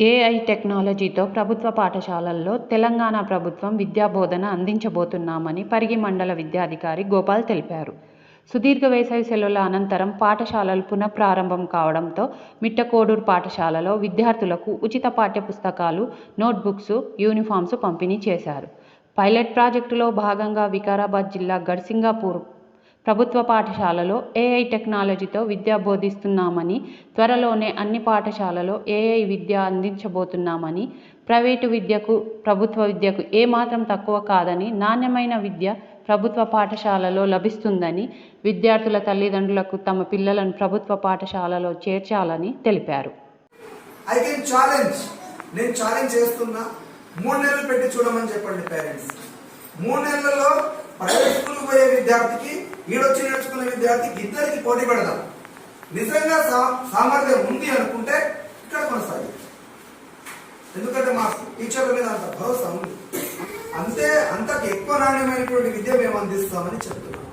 AI టెక్నాలజీతో ప్రభుత్వ పాఠశాలల్లో తెలంగాణ ప్రభుత్వం విద్యాబోధన అందించబోతున్నామని పరిగి మండల విద్యాధికారి గోపాల్ తెలిపారు. సుదీర్ఘ వేసవి సెలవుల అనంతరం పాఠశాలలు పునఃప్రారంభం కావడంతో మిట్టకోడూరు పాఠశాలలో విద్యార్థులకు ఉచిత పాఠ్యపుస్తకాలు, నోట్బుక్స్, యూనిఫామ్స్ పంపిణీ చేశారు. పైలట్ ప్రాజెక్టులో భాగంగా వికారాబాద్ జిల్లా గడ్సింగాపూర్ ప్రభుత్వ పాఠశాలలో ఏఐ టెక్నాలజీతో విద్య బోధిస్తున్నామని, త్వరలోనే అన్ని పాఠశాలలో ఏఐ విద్య అందించబోతున్నామని, ప్రైవేటు విద్యకు, ప్రభుత్వ విద్యకు ఏమాత్రం తక్కువ కాదని, నాణ్యమైన విద్య ప్రభుత్వ పాఠశాలలో లభిస్తుందని, విద్యార్థుల తల్లిదండ్రులకు తమ పిల్లలను ప్రభుత్వ పాఠశాలలో చేర్చాలని తెలిపారు. నేను ఛాలెంజ్ చేస్తున్నా. 3 నెలలు పెట్టి చూడమని చెప్పండి పేరెంట్స్. 3 నెలలలో ప్రైవేట్ స్కూల్ పోయే విద్యార్థికి, ఈడొచ్చి నేర్చుకునే విద్యార్థికి ఇద్దరికి పోటీ పెడదాం. నిజంగా సామర్థ్యం ఉంది అనుకుంటే ఇక్కడ కొనసాగి, ఎందుకంటే మా టీచర్ల మీద అంత భరోసా ఉంది. అంతకు ఎక్కువ నాణ్యమైనటువంటి విద్య మేము అందిస్తామని చెప్తున్నాం.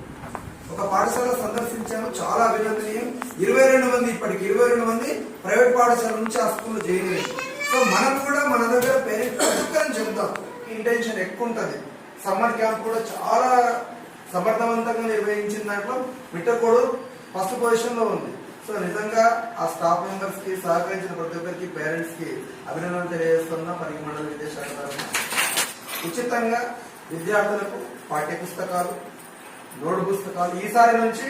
ఒక పాఠశాల సందర్శించాము, చాలా అభినందనీయం. 22 మంది, ఇప్పటికి 22 మంది ప్రైవేట్ పాఠశాల నుంచి ఆ స్కూల్ చేయలేదు. సో మనం కూడా మన దగ్గర పేరెంట్స్ చెప్తాం. ఇంటెన్షన్ ఎక్కువ ఉంటుంది. సమ్మర్ క్యాంప్ కూడా చాలా సమర్థవంతంగా నిర్వహించిన దాంట్లో మిట్టకోడూరు ఫస్ట్ పొజిషన్ లో ఉంది. సో నిజంగా ఆ స్టాఫ్ మెంబర్స్ కి, సహకరించిన ప్రతి ఒక్కరికి, పేరెంట్స్ కి అభినందనలు తెలియజేస్తున్నా. పరిగి మండల విద్యాశాఖ తరఫున ఉచితంగా విద్యార్థులకు పాఠ్య పుస్తకాలు, నోట్ పుస్తకాలు, ఈసారి నుంచి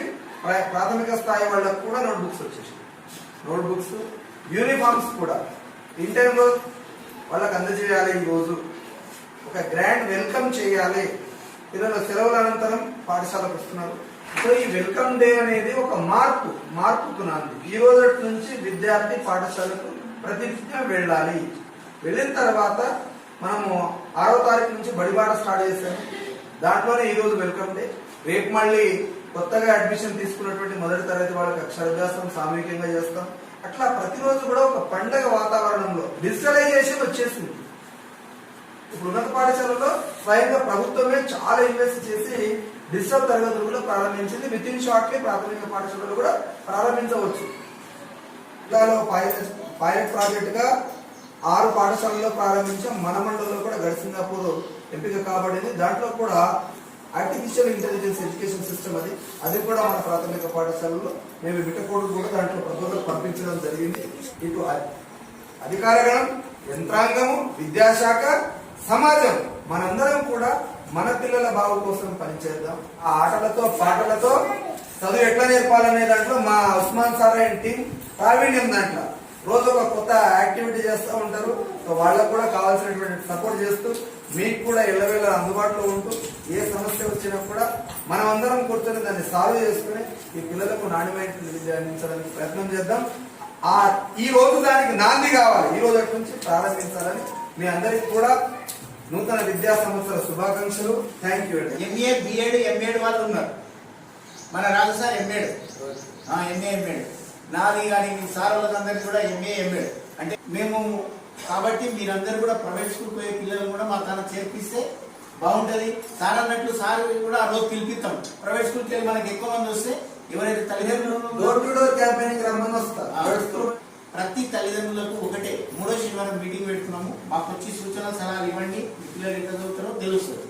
ప్రాథమిక స్థాయి వాళ్ళకు కూడా నోట్ బుక్స్ వచ్చేసాయి. నోట్ బుక్స్, యూనిఫామ్స్ కూడా ఇన్ టైంలో వాళ్ళకి అందజేయాలి. ఈ రోజు ఒక గ్రాండ్ వెల్కమ్ చేయాలి. పిల్లల సెలవుల అనంతరం పాఠశాలకు వస్తున్నారు. సో ఈ వెల్కమ్ డే అనేది ఒక మార్పుకు నాంది. ఈ రోజు నుంచి విద్యార్థి పాఠశాలకు ప్రతినిత్యం వెళ్ళాలి. వెళ్ళిన తర్వాత మనము 6వ తారీఖు నుంచి బడిబాట స్టార్ట్ చేశాము. దాంట్లోనే ఈ రోజు వెల్కమ్ డే. రేపు మళ్ళీ కొత్తగా అడ్మిషన్ తీసుకున్నటువంటి మొదటి తరగతి వాళ్ళకి అక్షరాభ్యాసం సామూహికంగా చేస్తాం. అట్లా ప్రతిరోజు కూడా ఒక పండగ వాతావరణంలో డిజిటలైజేషన్ వచ్చేసింది. ఇప్పుడు ఉన్నత పాఠశాలలో స్వయంగా ప్రభుత్వమే చాలా ఇన్వెస్ట్ చేసి డిజిటల్ తరగతులు కూడా ప్రారంభించింది. విత్ ఇన్ షార్ట్లీ ప్రాథమిక పాఠశాలలు కూడా ప్రారంభించవచ్చు. జిల్లాలో పైలట్ ప్రాజెక్ట్ గా 6 పాఠశాలల్లో ప్రారంభించాం. మన మండలంలో కూడా గడ్సింగాపూర్ ఎంపిక కాబడింది. దాంట్లో కూడా ఆర్టిఫిషియల్ ఇంటెలిజెన్స్ ఎడ్యుకేషన్ సిస్టమ్ అది కూడా మన ప్రాథమిక పాఠశాలలో మేము మిట్టకోడూరు కూడా దాంట్లో ప్రపోజల్ పంపించడం జరిగింది. ఇటు అధికారగణం, యంత్రాంగము, విద్యాశాఖ, సమాజం మనందరం కూడా మన పిల్లల బాగు కోసం పనిచేద్దాం. ఆ ఆటలతో, పాటలతో చదువు ఎట్లా నేర్పాలనే దాంట్లో మా ఉస్మాన్ సార్ అండ్ టీం ప్రావీణ్యం. దాంట్లో రోజు ఒక కొత్త యాక్టివిటీ చేస్తూ ఉంటారు. సో వాళ్ళకు కూడా కావాల్సినటువంటి సపోర్ట్ చేస్తూ, మీకు కూడా ఎల్లవేళ అందుబాటులో ఉంటూ, ఏ సమస్య వచ్చినా కూడా మనం అందరం కూర్చొని దాన్ని సాల్వ్ చేసుకుని ఈ పిల్లలకు నాణ్యమైన విద్య అందించడానికి ప్రయత్నం చేద్దాం. ఈ రోజు దానికి నాంది కావాలి. ఈ రోజు నుంచి ప్రారంభించాలని మీ అందరికి కూడా నూతన విద్యా సంవత్సర శుభాకాంక్షలు. థ్యాంక్ యూ అండి. ఎంఏ, బిఎడ్, ఎంఏడ్ వాళ్ళు ఉన్నారు. మన రాజు సార్ ఎంఏడ్, ఎంఏడ్ నాది కానీ మీ సార్ వాళ్ళందరికీ కూడా ఎంఏ, ఎంఏడ్ అంటే మేము. కాబట్టి మీరందరూ కూడా ప్రైవేట్ స్కూల్ పోయే పిల్లలు కూడా మా తన చేర్పిస్తే బాగుంటది. సార్ అన్నట్లు సార్ కూడా ఆ రోజు పిలిపిస్తాం. ప్రైవేట్ స్కూల్కి వెళ్ళి మనకి ఎక్కువ మంది వస్తే ఎవరైతే తల్లిదండ్రులు డోర్ టు డోర్ క్యాంపెయిన్ రమ్మని వస్తారు. ప్రతి తల్లిదండ్రులకు ఒకటే 3వ శనివారం మీటింగ్ పెట్టుకున్నాము. మాకు వచ్చి సూచన సలహాలు ఇవ్వండి. పిల్లలు ఎట్లా చదువుతారో తెలుస్తుంది.